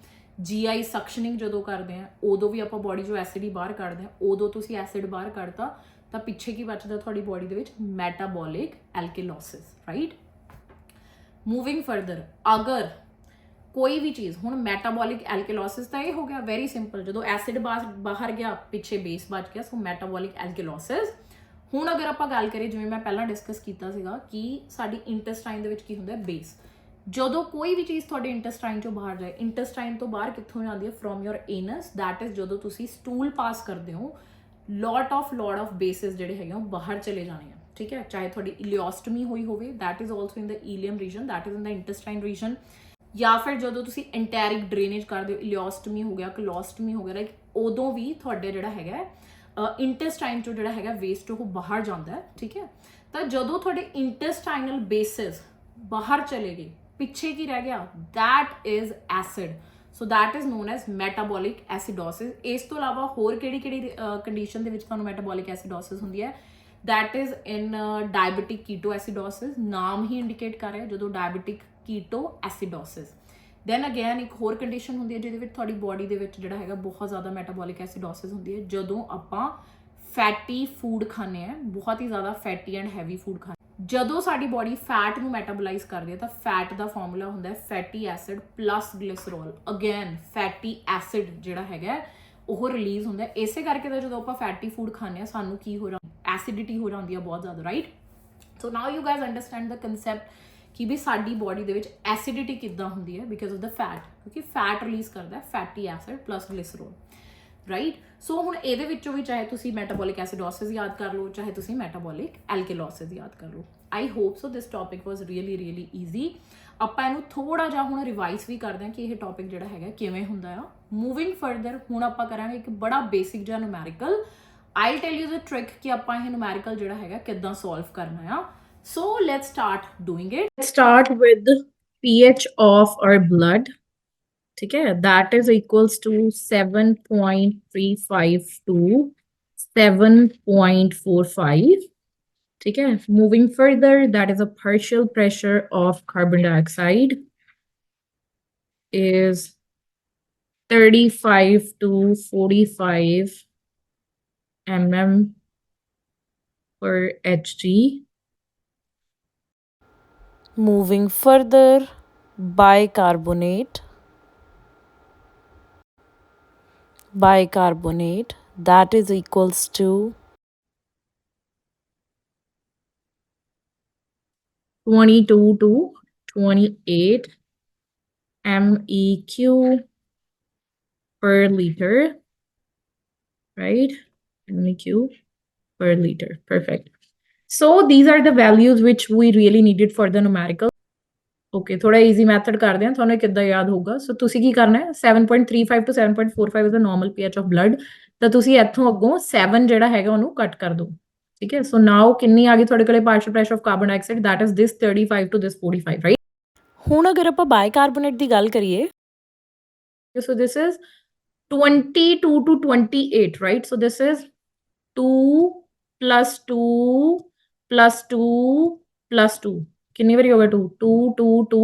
GI ਸਕਸ਼ਨਿੰਗ ਜਦੋਂ ਕਰਦੇ ਆ ਉਦੋਂ ਵੀ ਆਪਾਂ ਬੋਡੀ ਚੋਂ ਐਸਿਡ ਹੀ ਬਾਹਰ ਕੱਢਦੇ ਆ, ਉਦੋਂ ਤੁਸੀਂ ਐਸਿਡ ਬਾਹਰ ਕੱਢਤਾ ਤਾਂ ਪਿੱਛੇ ਕੀ ਬਚਦਾ ਤੁਹਾਡੀ ਬੋਡੀ ਦੇ ਵਿੱਚ? Metabolic alkalosis, right. Moving further, ਅਗਰ ਕੋਈ ਵੀ ਚੀਜ਼, ਹੁਣ ਮੈਟਾਬੋਲਿਕ ਐਲਕਲੋਸਿਸ ਤਾਂ ਇਹ ਹੋ ਗਿਆ ਵੈਰੀ ਸਿੰਪਲ, ਜਦੋਂ ਐਸਿਡ ਬਾਹਰ ਗਿਆ ਪਿੱਛੇ ਬੇਸ ਬਚ ਗਿਆ, ਸੋ ਮੈਟਾਬੋਲਿਕ ਐਲਕਲੋਸਿਸ। ਹੁਣ ਅਗਰ ਆਪਾਂ ਗੱਲ ਕਰੀਏ, ਜਿਵੇਂ ਮੈਂ ਪਹਿਲਾਂ ਡਿਸਕਸ ਕੀਤਾ ਸੀਗਾ ਕਿ ਸਾਡੀ ਇੰਟੈਸਟਾਈਨ ਦੇ ਵਿੱਚ ਕੀ ਹੁੰਦਾ? ਬੇਸ। ਜਦੋਂ ਕੋਈ ਵੀ ਚੀਜ਼ ਤੁਹਾਡੇ ਇੰਟੈਸਟਾਈਨ ਚੋਂ ਬਾਹਰ ਜਾਏ, ਇੰਟੈਸਟਾਈਨ ਤੋਂ ਬਾਹਰ ਕਿੱਥੋਂ ਜਾਂਦੀ ਹੈ? From your anus. That is ਜਦੋਂ ਤੁਸੀਂ ਸਟੂਲ ਪਾਸ ਕਰਦੇ ਹੋ, ਲੋਟ ਆਫ ਬੇਸਿਸ ਜਿਹੜੇ ਹੈਗੇ ਉਹ ਬਾਹਰ ਚਲੇ ਜਾਣੇ ਆ, ਠੀਕ ਹੈ। ਚਾਹੇ ਤੁਹਾਡੀ ਇਲੀਓਸਟਮੀ ਹੋਈ ਹੋਵੇ, that is also in the ileum region, that is in the intestine region. ਜਾਂ ਫਿਰ ਜਦੋਂ ਤੁਸੀਂ ਐਂਟੈਰਿਕ ਡਰੇਨੇਜ ਕਰਦੇ ਹੋ, ਇਲੀਓਸਟਮੀ ਹੋ ਗਿਆ, ਕੋਲੋਸਟਮੀ ਹੋ ਗਿਆ, ਲਾਈਕ ਉਦੋਂ ਵੀ ਤੁਹਾਡੇ ਜਿਹੜਾ ਹੈਗਾ ਇੰਟੈਸਟਾਈਨ ਚੋਂ ਜਿਹੜਾ ਹੈਗਾ ਵੇਸਟ ਉਹ ਬਾਹਰ ਜਾਂਦਾ ਹੈ, ਠੀਕ ਹੈ। ਤਾਂ ਜਦੋਂ ਤੁਹਾਡੇ ਇੰਟੈਸਟਾਈਨਲ ਬੇਸਿਸ ਬਾਹਰ ਚਲੇ ਗਏ, ਪਿੱਛੇ ਕੀ ਰਹਿ ਗਿਆ? That is acid. So that is known as metabolic acidosis. ਇਸ ਤੋਂ ਇਲਾਵਾ ਹੋਰ ਕਿਹੜੀ ਕੰਡੀਸ਼ਨ ਦੇ ਵਿੱਚ ਤੁਹਾਨੂੰ ਮੈਟਾਬੋਲਿਕ ਐਸਿਡੋਸਿਸ ਹੁੰਦੀ ਹੈ? That is in diabetic keto acidosis. ਨਾਮ ਹੀ ਇੰਡੀਕੇਟ ਕਰ ਰਿਹਾ, ਜਦੋਂ diabetic keto acidosis. Then again ਇੱਕ ਹੋਰ ਕੰਡੀਸ਼ਨ ਹੁੰਦੀ ਹੈ ਜਿਹਦੇ ਵਿੱਚ ਤੁਹਾਡੀ ਬੋਡੀ ਦੇ ਵਿੱਚ ਜਿਹੜਾ ਹੈਗਾ ਬਹੁਤ ਜ਼ਿਆਦਾ ਮੈਟਾਬੋਲਿਕ ਐਸਿਡੋਸਿਸ ਹੁੰਦੀ ਹੈ, ਜਦੋਂ ਆਪਾਂ ਫੈਟੀ ਫੂਡ ਖਾਂਦੇ ਆ, ਬਹੁਤ ਹੀ ਜ਼ਿਆਦਾ ਫੈਟੀ ਐਂਡ ਹੈਵੀ ਫੂਡ ਖਾਂਦੇ। ਜਦੋਂ ਸਾਡੀ ਬੋਡੀ ਫੈਟ ਨੂੰ ਮੈਟਾਬੋਲਾਈਜ਼ ਕਰਦੀ ਹੈ ਤਾਂ ਫੈਟ ਦਾ ਫਾਰਮੂਲਾ ਹੁੰਦਾ ਹੈ fatty acid plus glycerol. Again fatty acid ਜਿਹੜਾ ਹੈਗਾ ਉਹ ਰਿਲੀਜ਼ ਹੁੰਦਾ ਹੈ। ਇਸੇ ਕਰਕੇ ਤਾਂ ਜਦੋਂ ਆਪਾਂ ਫੈਟੀ ਫੂਡ ਖਾਂਦੇ ਆ ਸਾਨੂੰ ਕੀ ਹੋ ਜਾਂਦਾ? ਐਸਿਡਿਟੀ ਹੋ ਜਾਂਦੀ ਆ ਬਹੁਤ ਜ਼ਿਆਦਾ, right. So now you guys understand the concept ਕਿ ਵੀ ਸਾਡੀ ਬੋਡੀ ਦੇ ਵਿੱਚ ਐਸਿਡਿਟੀ ਕਿੱਦਾਂ ਹੁੰਦੀ ਹੈ? ਬਿਕਾਜ਼ ਆਫ ਦ ਫੈਟ, ਕਿਉਂਕਿ ਫੈਟ ਰਿਲੀਜ਼ ਕਰਦਾ ਫੈਟੀ ਐਸਿਡ ਪਲੱਸ ਗਲਿਸਰੋਲ, ਰਾਈਟ। ਸੋ ਹੁਣ ਇਹਦੇ ਵਿੱਚੋਂ ਵੀ ਚਾਹੇ ਤੁਸੀਂ ਮੈਟਾਬੋਲਿਕ ਐਸਿਡੋਸਿਸ ਯਾਦ ਕਰ ਲਓ, ਚਾਹੇ ਤੁਸੀਂ ਮੈਟਾਬੋਲਿਕ ਐਲਕਲੋਸਿਸ ਯਾਦ ਕਰ ਲਓ। ਆਈ ਹੋਪ ਸੋ ਦਿਸ ਟੌਪਿਕ ਵਾਜ਼ ਰੀਅਲੀ ਈਜ਼ੀ। ਆਪਾਂ ਇਹਨੂੰ ਥੋੜਾ ਜਿਹਾ ਹੁਣ ਰਿਵਾਈਜ਼ ਵੀ ਕਰਦੇ ਹਾਂ ਕਿ ਇਹ ਟੌਪਿਕ ਜਿਹੜਾ ਹੈਗਾ ਕਿਵੇਂ ਹੁੰਦਾ ਆ। ਮੂਵਿੰਗ ਫਰਦਰ, ਹੁਣ ਆਪਾਂ ਕਰਾਂਗੇ ਇੱਕ ਬੜਾ ਬੇਸਿਕ ਜਿਹਾ numerical. I tell you the trick ਕਿ ਆਪਾਂ ਇਹ ਨੂਮੈਰੀਕਲ ਜਿਹੜਾ ਹੈਗਾ ਕਿੱਦਾਂ ਸੋਲਵ ਕਰਨਾ ਆ। So let's start doing it. Let's start with pH of our blood. ठीक है, that is equals to 7.35 to 7.45. ठीक है, moving further, that is a partial pressure of carbon dioxide is 35 to 45 mm per Hg. Moving further, bicarbonate that is equals to 22 to 28 MEQ per liter, right? MEQ per liter. Perfect. So these are the values which we really needed for the numerical. Okay ਥੋੜਾ easy method ਕਰਦੇ ਹਾਂ ਤੁਹਾਨੂੰ ਕਿੱਦਾਂ ਯਾਦ ਹੋਊਗਾ ਸੋ ਤੁਸੀਂ ਕੀ ਕਰਨਾ ਹੈ 7.35 to 7.45 is the normal pH of blood ਤਾਂ ਤੁਸੀਂ ਇੱਥੋਂ ਅੱਗੋਂ 7 ਜਿਹੜਾ ਹੈਗਾ ਉਹਨੂੰ ਕੱਟ ਕਰ ਦਿਓ ਠੀਕ ਹੈ ਸੋ ਨਾਓ ਕਿੰਨੀ ਆ ਗਈ ਤੁਹਾਡੇ ਕੋਲੇ partial pressure of carbon dioxide that is this 35 to this 45 right ਹੁਣ ਅਗਰ ਆਪਾਂ ਬਾਈਕਾਰਬੋਨੇਟ ਦੀ ਗੱਲ ਕਰੀਏ so this is 22 to 28 right so this is 2 plus 2 plus 2 plus 2 कितनी बारी होगा 2 2 2 2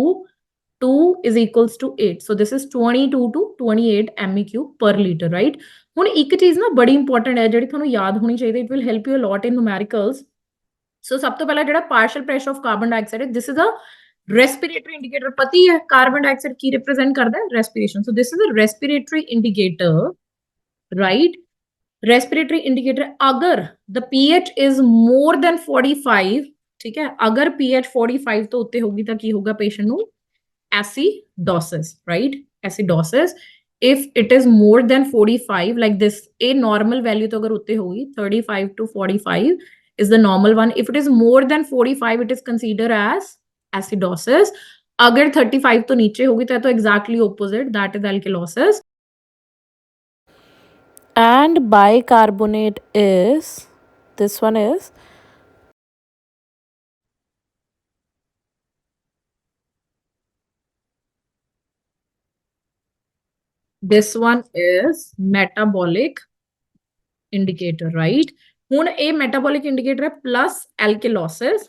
2 is equals to 8 so this is 22 to 28 MEQ per liter right ਹੁਣ ਇੱਕ ਚੀਜ਼ ਨਾ ਬੜੀ ਇੰਪੋਰਟੈਂਟ ਹੈ ਜਿਹੜੀ ਤੁਹਾਨੂੰ ਯਾਦ ਹੋਣੀ ਚਾਹੀਦੀ it will help you a lot in numericals so ਸਭ ਤੋਂ ਪਹਿਲਾਂ ਜਿਹੜਾ partial pressure of carbon dioxide ਹੈ this is a respiratory indicator पता ही है कार्बन डाइऑक्साइड की रिप्रेजेंट करता है respiration so this is a respiratory indicator right respiratory indicator अगर the pH is more than 45 ठीक है अगर पीएच 45 तो उत्ते होगी तो की होगा पेशेंट ਨੂੰ acidosis right acidosis if it is more than 45 like this a normal value तो अगर उत्ते होगी 35 to 45 is the normal one if it is more than 45 it is considered as acidosis अगर 35 तो नीचे होगी तो exactly opposite that is alkalosis and bicarbonate is this one is this one is metabolic indicator right ਹੁਣ ਇਹ metabolic indicator ਹੈ plus alkalosis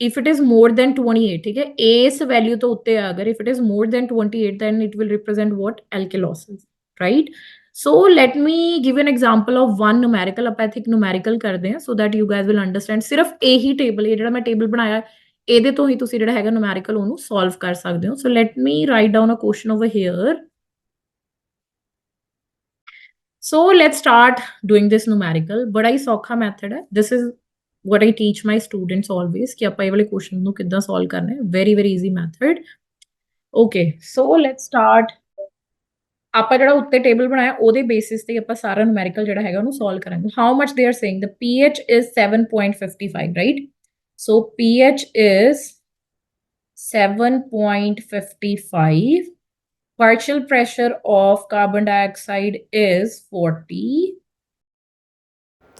if it is more than 28 ठीक है इस वैल्यू तो उत्ते अगर if it is more than 28 then it will represent what alkalosis right so let me give an example of one numerical ਆਪਾਂ ਇੱਥੇ ਇੱਕ numerical ਕਰਦੇ ਹਾਂ so that you guys will understand ਸਿਰਫ ਇਹੀ ਟੇਬਲ ਇਹ ਜਿਹੜਾ ਮੈਂ ਟੇਬਲ ਬਣਾਇਆ ਇਹਦੇ ਤੋਂ ਹੀ ਤੁਸੀਂ ਜਿਹੜਾ ਹੈਗਾ numerical ਉਹਨੂੰ solve ਕਰ ਸਕਦੇ ਹੋ so let me write down a question over here so let's start doing this numerical ਬੜਾ ਹੀ ਸੌਖਾ ਮੈਥਡ ਹੈ this is what I teach my students always ਕਿ ਆਪਾਂ ਇਹ ਵਾਲੇ ਕੁਐਸਚਨ ਨੂੰ ਕਿੱਦਾਂ ਸੋਲਵ ਕਰਨਾ ਹੈ very very easy method okay so let's start ਆਪਾਂ ਜਿਹੜਾ ਉੱਤੇ ਟੇਬਲ ਬਣਾਇਆ ਉਹਦੇ ਬੇਸਿਸ ਤੇ ਆਪਾਂ ਸਾਰਾ ਨੂਮੈਰੀਕਲ ਜਿਹੜਾ ਹੈਗਾ ਉਹਨੂੰ ਸੋਲਵ ਕਰਾਂਗੇ how much they are saying the pH is 7.55 right so pH is 7.55 partial pressure of carbon dioxide is 40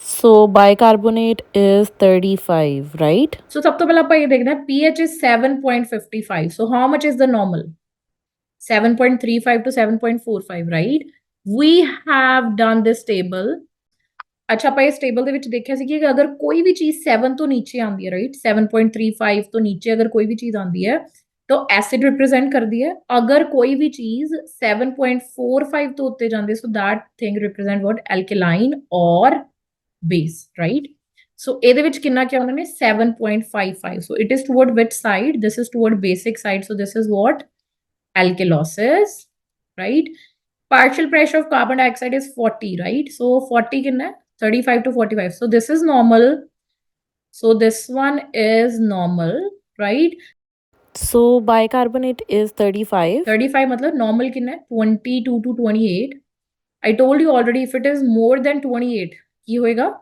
so bicarbonate is 35 right so ਸਭ ਤੋਂ ਪਹਿਲਾਂ ਆਪਾਂ ਇਹ ਦੇਖਦੇ ਹਾਂ pH is 7.55 so how much is the normal 7.35 to 7.45 right we have done this table ਅੱਛਾ ਆਪਾਂ ਇਸ ਟੇਬਲ ਦੇ ਵਿੱਚ ਦੇਖਿਆ ਸੀ ਕਿ ਅਗਰ ਕੋਈ ਵੀ ਚੀਜ਼ 7 ਤੋਂ ਨੀਚੇ ਆਉਂਦੀ ਹੈ ਰਾਈਟ 7.35 ਤੋਂ ਨੀਚੇ ਅਗਰ ਕੋਈ ਵੀ ਚੀਜ਼ ਆਉਂਦੀ ਹੈ तो एसिड रिप्रेजेंट कर दिया अगर कोई भी चीज 7.45 तो उत्ते जाती है so that thing represent what alkaline और बेस राइट सो ਇਹਦੇ ਵਿੱਚ ਕਿੰਨਾ ਕਿਹਾ ਉਹਨਾਂ ਨੇ 7.55 so it is toward which side this is toward basic side so this is what alkalosis right partial pressure of carbon dioxide is 40 right so 40 कितना 35 to 45 so this is normal so this one is normal right so bicarbonate is 35 35 मतलब normal कितना है 22 to 28 I told you already if it is more than 28 की होएगा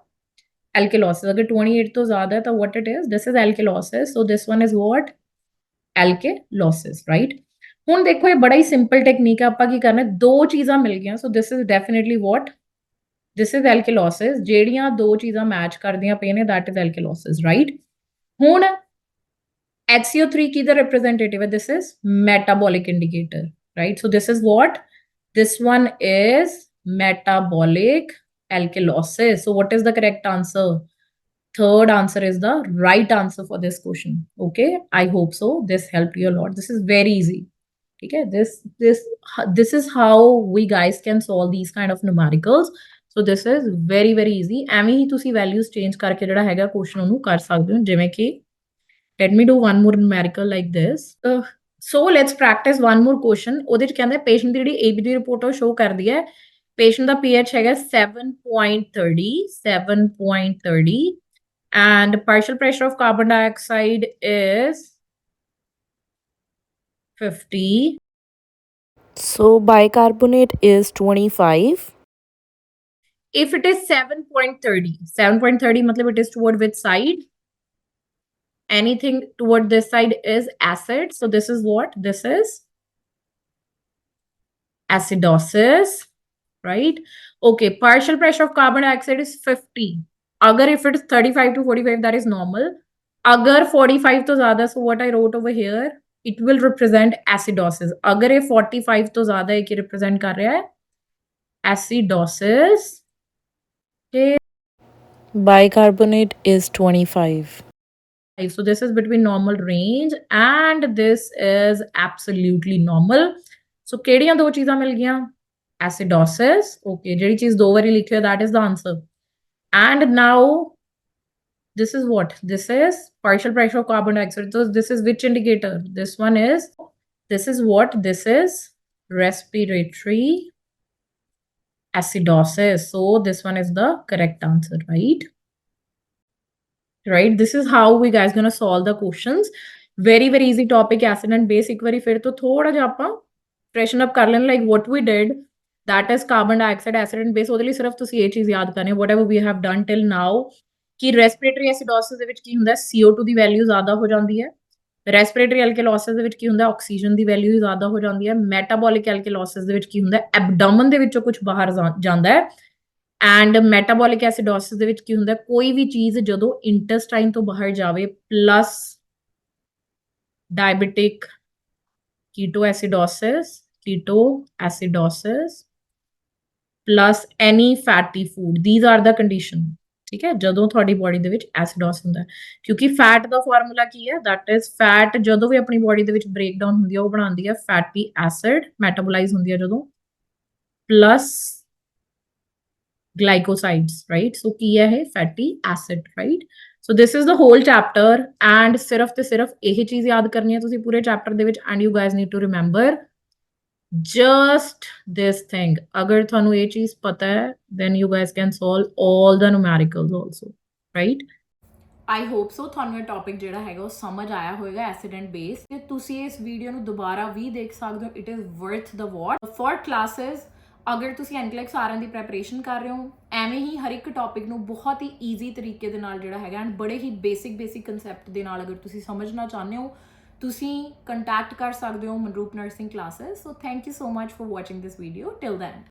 alkalosis अगर 28 तो ज्यादा है तो what it is this is alkalosis so this one is what alkalosis right ਹੁਣ ਦੇਖੋ ਇਹ ਬੜਾ ਹੀ ਸਿੰਪਲ ਟੈਕਨੀਕ ਹੈ ਆਪਾਂ ਕੀ ਕਰਨਾ ਦੋ ਚੀਜ਼ਾਂ ਮਿਲ ਗਈਆਂ ਸੋ this is definitely what this is alkalosis ਜਿਹੜੀਆਂ ਦੋ ਚੀਜ਼ਾਂ ਮੈਚ ਕਰਦੀਆਂ ਪਈਆਂ ਨੇ that is alkalosis right ਹੁਣ HCO3 की the representative this is metabolic indicator right so this is what this one is metabolic alkalosis so what is the correct answer third answer is the right answer for this question okay I hope so this helped you a lot this is very easy okay this is how we guys can solve these kind of numericals so this is very very easy ਐਵੇਂ ਹੀ ਤੁਸੀਂ values change ਕਰਕੇ ਜਿਹੜਾ ਹੈਗਾ question ਉਹਨੂੰ ਕਰ ਸਕਦੇ ਹੋ ਜਿਵੇਂ ਕਿ let me do one more numerical like this so let's practice one more question ਉਹਦੇ ਚ ਕਹਿੰਦਾ ਪੇਸ਼ੈਂਟ ਦੀ ਜਿਹੜੀ ABG ਰਿਪੋਰਟ ਉਹ ਸ਼ੋ ਕਰਦੀ ਹੈ Patient ਦਾ pH ਹੈਗਾ 7.30 and partial pressure of carbon dioxide is 50. So bicarbonate is 25. If it is 7.30 matlab it is toward which side? Anything toward this side is acid. So this is what? This is acidosis, right? Okay, partial pressure of carbon dioxide is 50. Agar if it's 35 to 45, that is normal. Agar 45 to zyada, so what I wrote over here, it will represent acidosis. Agar ye 45 to zyada hai, ye represent kar raha hai acidosis. Okay. Bicarbonate is 25. So this is between normal range and this is absolutely normal. So ਕਿਹੜੀਆਂ ਦੋ ਚੀਜ਼ਾਂ ਮਿਲ ਗਈਆਂ? Acidosis. Okay, ਜਿਹੜੀ ਚੀਜ਼ ਦੋ ਵਾਰੀ ਲਿਖੀ ਹੈ, that is the answer. And now this is what? This is partial pressure of carbon dioxide. So this is which indicator? This one is, this is what? This is respiratory acidosis. So this one is the correct answer, right? Right, this is how we guys gonna solve the questions. Very easy topic, acid and base. एक बारी फिर तो थोड़ा जिहा ਆਪਾਂ freshen up ਕਰ ਲੈਣ, like what we did, that is carbon dioxide, acid and base. ਉਹਦੇ ਲਈ ਸਿਰਫ ਤੁਸੀਂ ਇਹ ਚੀਜ਼ ਯਾਦ ਕਰਨੀ, whatever we have done till now, ਕਿ respiratory acidosis ਦੇ ਵਿੱਚ ਕੀ ਹੁੰਦਾ, CO2 ਦੀ ਵੈਲਿਊ ਜ਼ਿਆਦਾ ਹੋ ਜਾਂਦੀ ਹੈ। respiratory alkalosis ਦੇ ਵਿੱਚ ਕੀ ਹੁੰਦਾ, ਆਕਸੀਜਨ ਦੀ ਵੈਲਿਊ ਜ਼ਿਆਦਾ ਹੋ ਜਾਂਦੀ ਹੈ। metabolic alkalosis ਦੇ ਵਿੱਚ ਕੀ ਹੁੰਦਾ, ਐਬਡੋਮਨ ਦੇ ਵਿੱਚੋਂ ਕੁਝ ਬਾਹਰ ਜਾਂਦਾ ਹੈ। ਐਂਡ ਮੈਟਾਬੋਲਿਕ ਐਸਿਡੋਸਿਸ ਦੇ ਵਿੱਚ ਕੀ ਹੁੰਦਾ, ਕੋਈ ਵੀ ਚੀਜ਼ ਜਦੋਂ ਇੰਟੈਸਟਾਈਨ ਤੋਂ ਬਾਹਰ ਜਾਵੇ plus diabetic ketoacidosis plus any fatty food, these are the condition. ਠੀਕ ਹੈ, ਜਦੋਂ ਤੁਹਾਡੀ ਬੋਡੀ ਦੇ ਵਿੱਚ ਐਸਿਡੋਸ ਹੁੰਦਾ, ਕਿਉਂਕਿ ਫੈਟ ਦਾ ਫਾਰਮੂਲਾ ਕੀ ਹੈ, that is ਫੈਟ ਜਦੋਂ ਵੀ ਆਪਣੀ ਬੋਡੀ ਦੇ ਵਿੱਚ ਬ੍ਰੇਕਡਾਊਨ ਹੁੰਦੀ ਹੈ ਉਹ ਬਣਾਉਂਦੀ ਹੈ ਫੈਟੀ ਐਸਿਡ, ਮੈਟਾਬੋਲਾਈਜ਼ ਹੁੰਦੀ ਹੈ ਜਦੋਂ, ਪਲੱਸ glycosides, right? So ਕੀ ਹੈ ਇਹ fatty acid, right? So this is the whole chapter and ਸਿਰਫ ਤੇ ਸਿਰਫ ਇਹ ਚੀਜ਼ ਯਾਦ ਕਰਨੀ ਹੈ ਤੁਸੀਂ ਪੂਰੇ ਚੈਪਟਰ ਦੇ ਵਿੱਚ, and you guys need to remember just this thing. ਅਗਰ ਤੁਹਾਨੂੰ ਇਹ ਚੀਜ਼ ਪਤਾ ਹੈ then you guys can solve all the numericals also, right? I hope ਸੋ ਤੁਹਾਨੂੰ ਇਹ ਟੌਪਿਕ ਜਿਹੜਾ ਹੈਗਾ ਉਹ ਸਮਝ ਆਇਆ ਹੋਵੇਗਾ, ਐਸਿਡ ਐਂਡ ਬੇਸ। ਤੇ ਤੁਸੀਂ ਇਸ ਵੀਡੀਓ ਨੂੰ ਦੁਬਾਰਾ ਵੀ ਦੇਖ ਸਕਦੇ ਹੋ, it is worth the watch for classes. ਅਗਰ ਤੁਸੀਂ NCLEX ਆਰਐਨ ਦੀ ਪ੍ਰੈਪਰੇਸ਼ਨ ਕਰ ਰਹੇ ਹੋ, ਐਵੇਂ ਹੀ ਹਰ ਇੱਕ ਟੌਪਿਕ ਨੂੰ ਬਹੁਤ ਹੀ ਈਜ਼ੀ ਤਰੀਕੇ ਦੇ ਨਾਲ ਜਿਹੜਾ ਹੈਗਾ ਐਂਡ ਬੜੇ ਹੀ ਬੇਸਿਕ ਕਨਸੈਪਟ ਦੇ ਨਾਲ ਅਗਰ ਤੁਸੀਂ ਸਮਝਣਾ ਚਾਹੁੰਦੇ ਹੋ, ਤੁਸੀਂ ਕੰਟੈਕਟ ਕਰ ਸਕਦੇ ਹੋ Manroop nursing classes. So thank you so much for watching this video till then.